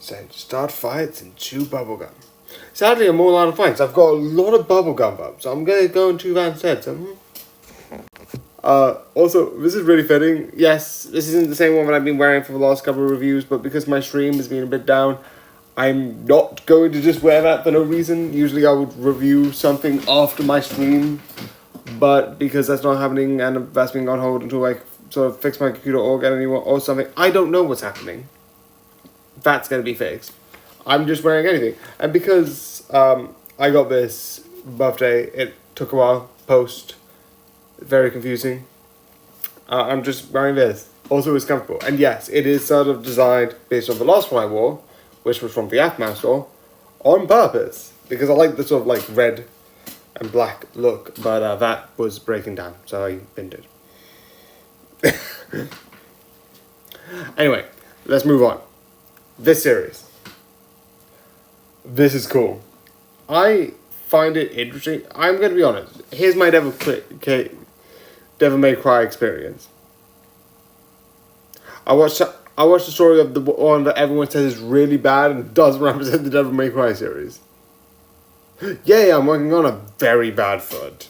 Said start fights and chew bubblegum. Sadly, I'm all out of fights. I've got a lot of bubblegum up, so I'm gonna go and chew that instead. So. Also, this is really fitting. Yes, this isn't the same one that I've been wearing for the last couple of reviews, but because my stream has been a bit down, I'm not going to just wear that for no reason. Usually I would review something after my stream, but because that's not happening and that's being on hold until I sort of fix my computer or get anyone or something, I don't know what's happening. That's going to be fixed. I'm just wearing anything. And because I got this birthday, it took a while post. Very confusing. I'm just wearing this. Also, it's comfortable. And yes, it is sort of designed based on the last one I wore, which was from the Aftermath store, on purpose. Because I like the sort of like red and black look, but that was breaking down, so I binned it. Anyway, let's move on. This series. This is cool. I find it interesting. I'm going to be honest. Here's my Devil May Cry experience. I watched the story of the one that everyone says is really bad and doesn't represent the Devil May Cry series. Yay, I'm working on a very bad foot.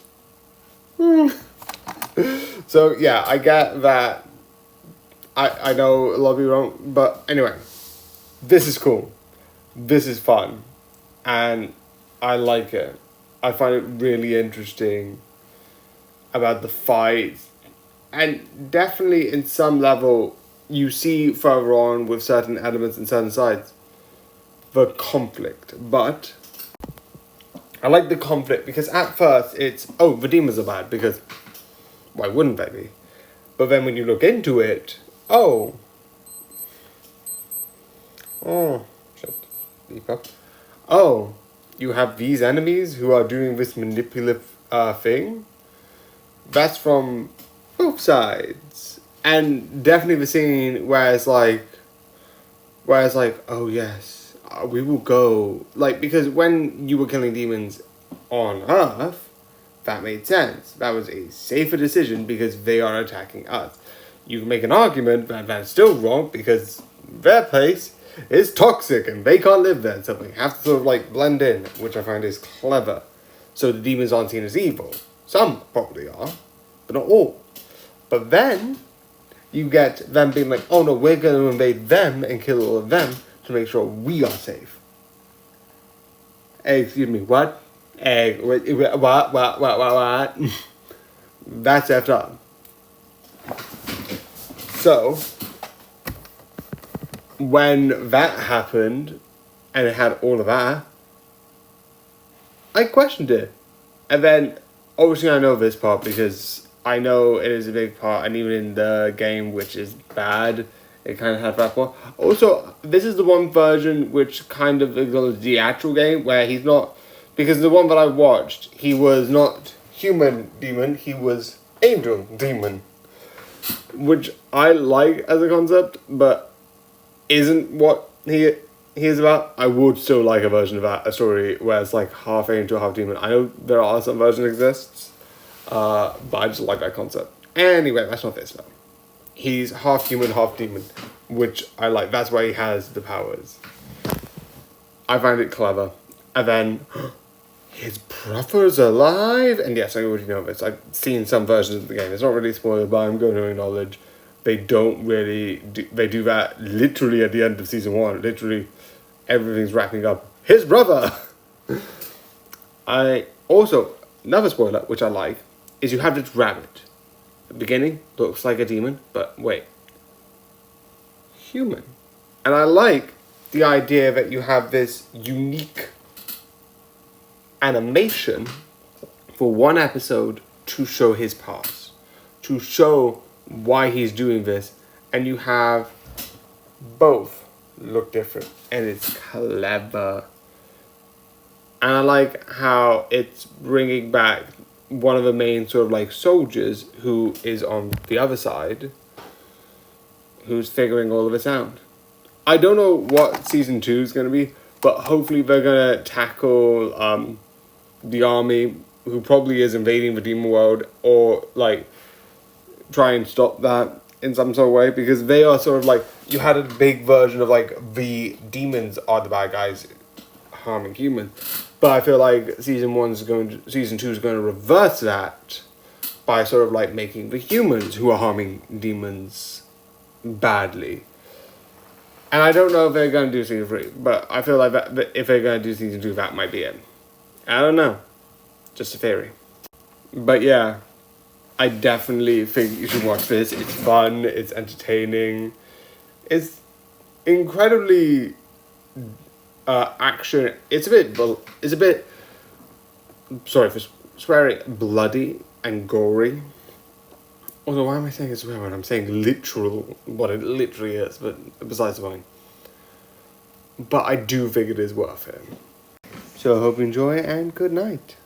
So yeah, I get that. I know a lot of people don't, but anyway, this is cool. This is fun, and I like it. I find it really interesting about the fight, and definitely in some level you see further on with certain elements and certain sides the conflict, but I like the conflict because at first it's, oh, the demons are bad, because why wouldn't they be? But then when you look into it, you have these enemies who are doing this manipulative thing. That's from both sides. And definitely the scene where it's like, oh yes, we will go. Like, because when you were killing demons on Earth, that made sense. That was a safer decision because they are attacking us. You can make an argument that that's still wrong because their place is toxic and they can't live there. So they have to sort of like blend in, which I find is clever. So the demons aren't seen as evil. Some probably are, but not all. But then you get them being like, oh no, we're going to invade them and kill all of them to make sure we are safe. Excuse me, what? What? That's effed up. So, when that happened, and it had all of that, I questioned it. And then, obviously I know this part because I know it is a big part, and even in the game, which is bad, it kind of had that part. Also, this is the one version which kind of acknowledges the actual game, where he's not, because the one that I watched, he was not human demon, he was angel demon. Which I like as a concept, but isn't what he is about. I would still like a version of that, a story where it's like half angel, half demon. I know there are some versions exists, but I just like that concept. Anyway, that's not this though. He's half human, half demon, which I like. That's why he has the powers. I find it clever. And then his brother's alive, and yes, I already know this. I've seen some versions of the game. It's not really spoiled, but I'm going to acknowledge they don't really they do that literally at the end of season 1. Literally, everything's wrapping up. His brother. I also, another spoiler which I like is you have this rabbit. At the beginning looks like a demon, but wait, human. And I like the idea that you have this unique animation for one episode to show his past, to show why he's doing this, and you have both look different, and it's clever. And I like how it's bringing back one of the main sort of like soldiers who is on the other side, who's figuring all of this out. I don't know what season 2 is going to be, but hopefully they're going to tackle the army, who probably is invading the demon world, or like try and stop that in some sort of way, because they are sort of like you had a big version of like the demons are the bad guys harming humans. But I feel like season two is going to reverse that by sort of like making the humans who are harming demons badly. And I don't know if they're going to do season 3, but I feel like that if they're going to do season 2, that might be it. I don't know. Just a theory. But yeah, I definitely think you should watch this. It's fun, it's entertaining, it's incredibly action. It's a bit, sorry for swearing, bloody and gory. Although, why am I saying a swear word? I'm saying literal, what it literally is, but besides the point. But I do think it is worth it. So I hope you enjoy, and good night.